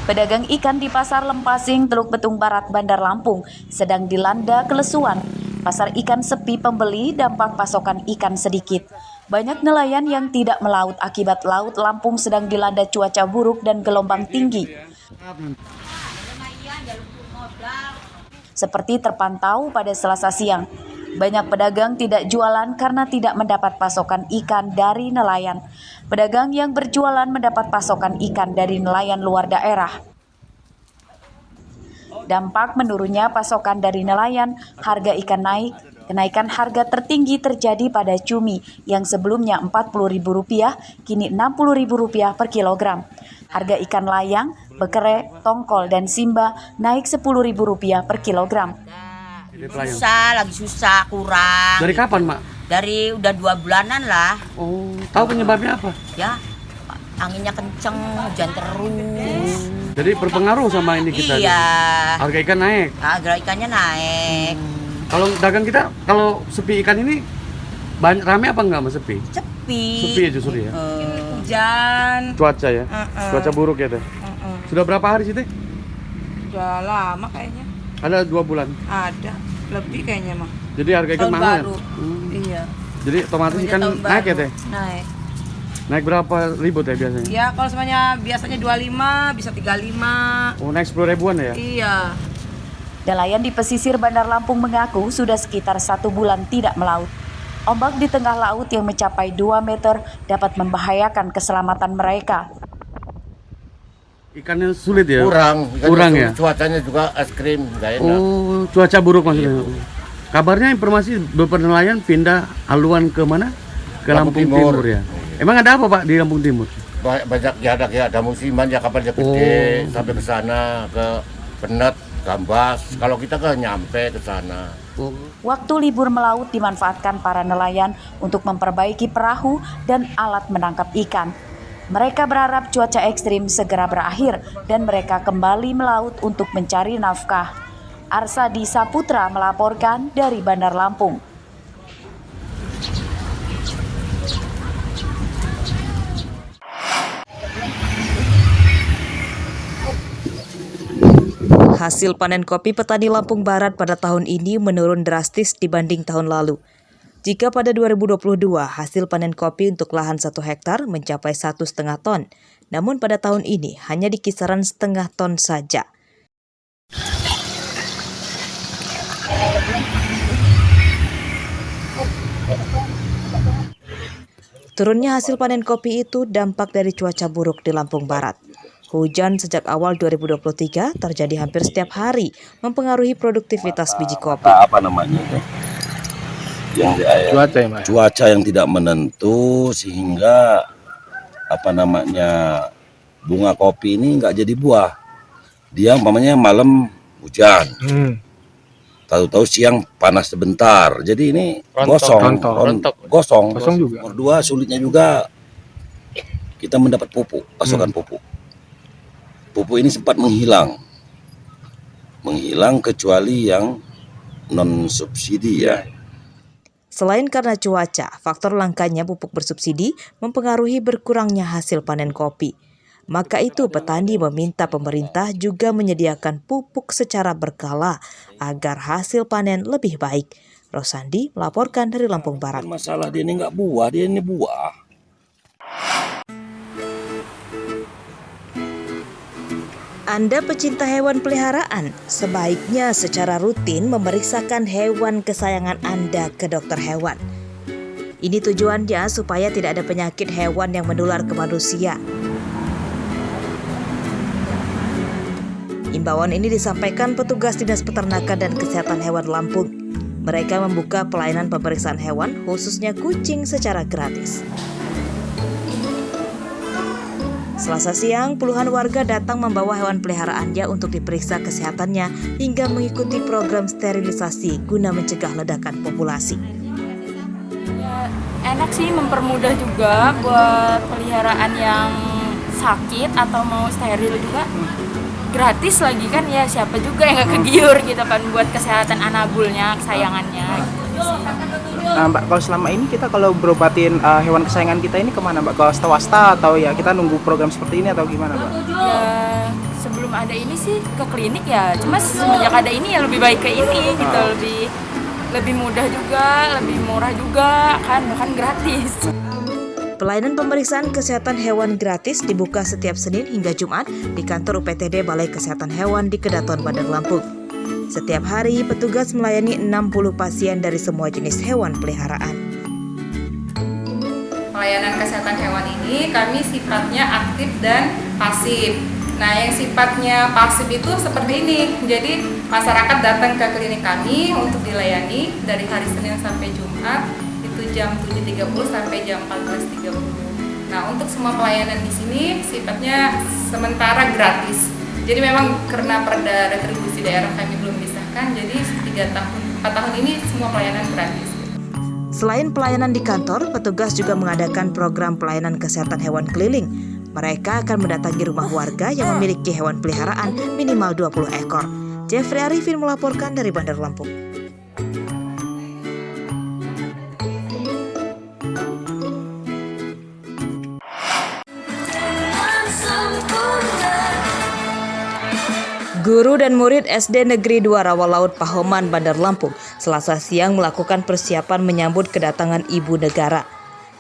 Pedagang ikan di Pasar Lempasing, Teluk Betung Barat, Bandar Lampung sedang dilanda kelesuan. Pasar ikan sepi pembeli, dampak pasokan ikan sedikit. Banyak nelayan yang tidak melaut akibat Laut Lampung sedang dilanda cuaca buruk dan gelombang tinggi. Seperti terpantau pada Selasa siang, banyak pedagang tidak jualan karena tidak mendapat pasokan ikan dari nelayan. Pedagang yang berjualan mendapat pasokan ikan dari nelayan luar daerah. Dampak menurunnya pasokan dari nelayan, harga ikan naik. Kenaikan harga tertinggi terjadi pada cumi yang sebelumnya Rp40.000, kini Rp60.000 per kilogram. Harga ikan layang, bekere, tongkol, dan simba naik Rp10.000 per kilogram. Lagi susah, kurang. Dari kapan, Mak? Dari udah 2 bulanan lah. Oh, tahu penyebabnya apa? Ya, anginnya kenceng, hujan terus. Jadi berpengaruh sama ini kita. Iya. Harga ikan naik. Harga ikannya naik. Kalau dagang kita, kalau sepi ikan ini banyak rame apa enggak, Mas, sepi? Sepi. Sepi ya justru ya. Hujan. Cuaca ya. Cuaca buruk ya, Teh. Sudah berapa hari sih, Teh? Udah lama kayaknya. Ada 2 bulan. Ada. Lebih kayaknya mah. Jadi harga ikan Tahun mahal. baru. Iya. Jadi otomatis Semenjak ikan tahun naik ya, baru. Teh? Naik. Naik berapa ribu, Teh, biasanya? Ya kalau semuanya biasanya 25, bisa 35. Oh, naik 10 ribuan ya? Iya. Nelayan di pesisir Bandar Lampung mengaku sudah sekitar 1 bulan tidak melaut. Ombak di tengah laut yang mencapai 2 meter dapat membahayakan keselamatan mereka. Ikannya sulit ya? Kurang ya? Cuacanya juga ekstrim, nggak enak. Oh, cuaca buruk maksudnya. Kabarnya informasi beberapa nelayan pindah haluan ke mana? Ke Lampung Timur ya. Emang ada apa, Pak, di Lampung Timur? Banyak ya ada musiman ya, kapalnya gede sampai ke sana, ke Benet, Gambas. Kalau kita kan nyampe ke sana. Waktu libur melaut dimanfaatkan para nelayan untuk memperbaiki perahu dan alat menangkap ikan. Mereka berharap cuaca ekstrim segera berakhir dan mereka kembali melaut untuk mencari nafkah. Arsadi Saputra melaporkan dari Bandar Lampung. Hasil panen kopi petani Lampung Barat pada tahun ini menurun drastis dibanding tahun lalu. Jika pada 2022 hasil panen kopi untuk lahan 1 hektar mencapai 1,5 ton, namun pada tahun ini hanya di kisaran 0,5 ton saja. Turunnya hasil panen kopi itu dampak dari cuaca buruk di Lampung Barat. Hujan sejak awal 2023 terjadi hampir setiap hari, mempengaruhi produktivitas biji kopi. Apa namanya itu? Cuaca ya, Mas? Cuaca yang tidak menentu sehingga bunga kopi ini nggak jadi buah. Dia umpamanya malam hujan, tahu-tahu siang panas sebentar. Jadi ini gosong juga. Nomor 2, sulitnya juga kita mendapat pupuk, pasokan pupuk. Pupuk ini sempat menghilang kecuali yang non subsidi ya. Selain karena cuaca, faktor langkanya pupuk bersubsidi mempengaruhi berkurangnya hasil panen kopi. Maka itu petani meminta pemerintah juga menyediakan pupuk secara berkala agar hasil panen lebih baik. Rosandi melaporkan dari Lampung Barat. Masalah dia ini nggak buah, dia ini buah. Anda pecinta hewan peliharaan, sebaiknya secara rutin memeriksakan hewan kesayangan Anda ke dokter hewan. Ini tujuannya supaya tidak ada penyakit hewan yang menular ke manusia. Imbauan ini disampaikan petugas Dinas Peternakan dan Kesehatan Hewan Lampung. Mereka membuka pelayanan pemeriksaan hewan, khususnya kucing, secara gratis. Selasa siang, puluhan warga datang membawa hewan peliharaannya untuk diperiksa kesehatannya hingga mengikuti program sterilisasi guna mencegah ledakan populasi. Ya, enak sih, mempermudah juga buat peliharaan yang sakit atau mau steril juga. Gratis lagi kan, ya siapa juga yang gak kegiur gitu kan buat kesehatan anabulnya, kesayangannya gitu sih. Nah, Mbak, kalau selama ini kita kalau berobatin hewan kesayangan kita ini kemana, Mbak? Ke swasta atau ya kita nunggu program seperti ini atau gimana, Mbak? Ya sebelum sebelum ada ini sih ke klinik ya, cuma semenjak ada ini ya lebih baik ke ini gitu, lebih mudah juga, lebih murah juga kan, bahkan gratis. Pelayanan pemeriksaan kesehatan hewan gratis dibuka setiap Senin hingga Jumat di kantor UPTD Balai Kesehatan Hewan di Kedaton, Bandar Lampung. Setiap hari, petugas melayani 60 pasien dari semua jenis hewan peliharaan. Pelayanan kesehatan hewan ini kami sifatnya aktif dan pasif. Nah, yang sifatnya pasif itu seperti ini. Jadi, masyarakat datang ke klinik kami untuk dilayani dari hari Senin sampai Jumat, itu jam 7.30 sampai jam 14.30. Nah, untuk semua pelayanan di sini sifatnya sementara gratis. Jadi memang karena perda retribusi daerah kami belum disahkan, jadi 4 tahun ini semua pelayanan gratis. Selain pelayanan di kantor, petugas juga mengadakan program pelayanan kesehatan hewan keliling. Mereka akan mendatangi rumah warga yang memiliki hewan peliharaan minimal 20 ekor. Jeffrey Arifin melaporkan dari Bandar Lampung. Guru dan murid SD Negeri 2 Rawalaut Pahoman, Bandar Lampung, Selasa siang melakukan persiapan menyambut kedatangan Ibu Negara.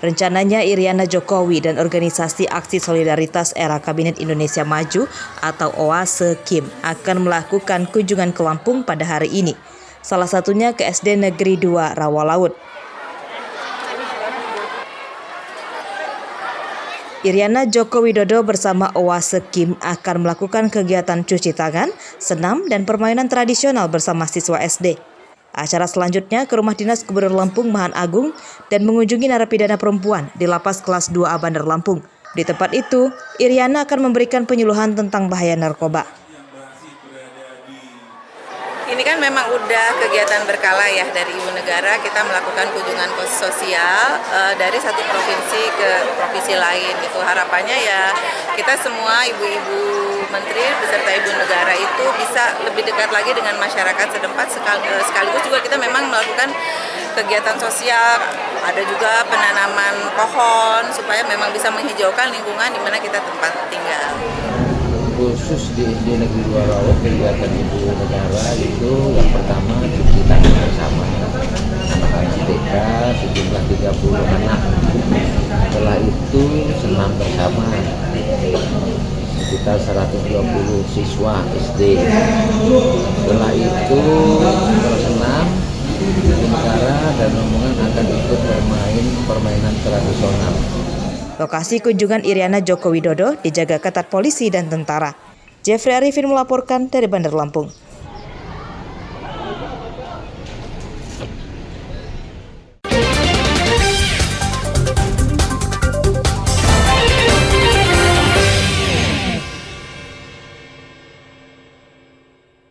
Rencananya Iriana Jokowi dan Organisasi Aksi Solidaritas Era Kabinet Indonesia Maju atau OASE KIM akan melakukan kunjungan ke Lampung pada hari ini. Salah satunya ke SD Negeri 2 Rawalaut. Iriana Joko Widodo bersama OASE KIM akan melakukan kegiatan cuci tangan, senam, dan permainan tradisional bersama siswa SD. Acara selanjutnya ke Rumah Dinas Gubernur Lampung Mahan Agung dan mengunjungi narapidana perempuan di Lapas Kelas 2A Bandar Lampung. Di tempat itu, Iriana akan memberikan penyuluhan tentang bahaya narkoba. Ini kan memang udah kegiatan berkala ya dari Ibu Negara, kita melakukan kunjungan sosial dari satu provinsi ke provinsi lain gitu. Harapannya ya kita semua ibu-ibu menteri beserta Ibu Negara itu bisa lebih dekat lagi dengan masyarakat setempat, sekaligus juga kita memang melakukan kegiatan sosial, ada juga penanaman pohon supaya memang bisa menghijaukan lingkungan di mana kita tempat tinggal. Khusus di SD Negeri 2 Rawalaut, kegiatan Ibu Negara itu yang pertama cuci tangan bersama anak-anak TK sejumlah 30 anak. Setelah itu senam bersama sekitar 120 siswa SD. Setelah itu setelah senam, Ibu Negara dan rombongan akan ikut bermain permainan tradisional. Lokasi kunjungan Iriana Joko Widodo dijaga ketat polisi dan tentara. Jeffrey Arifin melaporkan dari Bandar Lampung.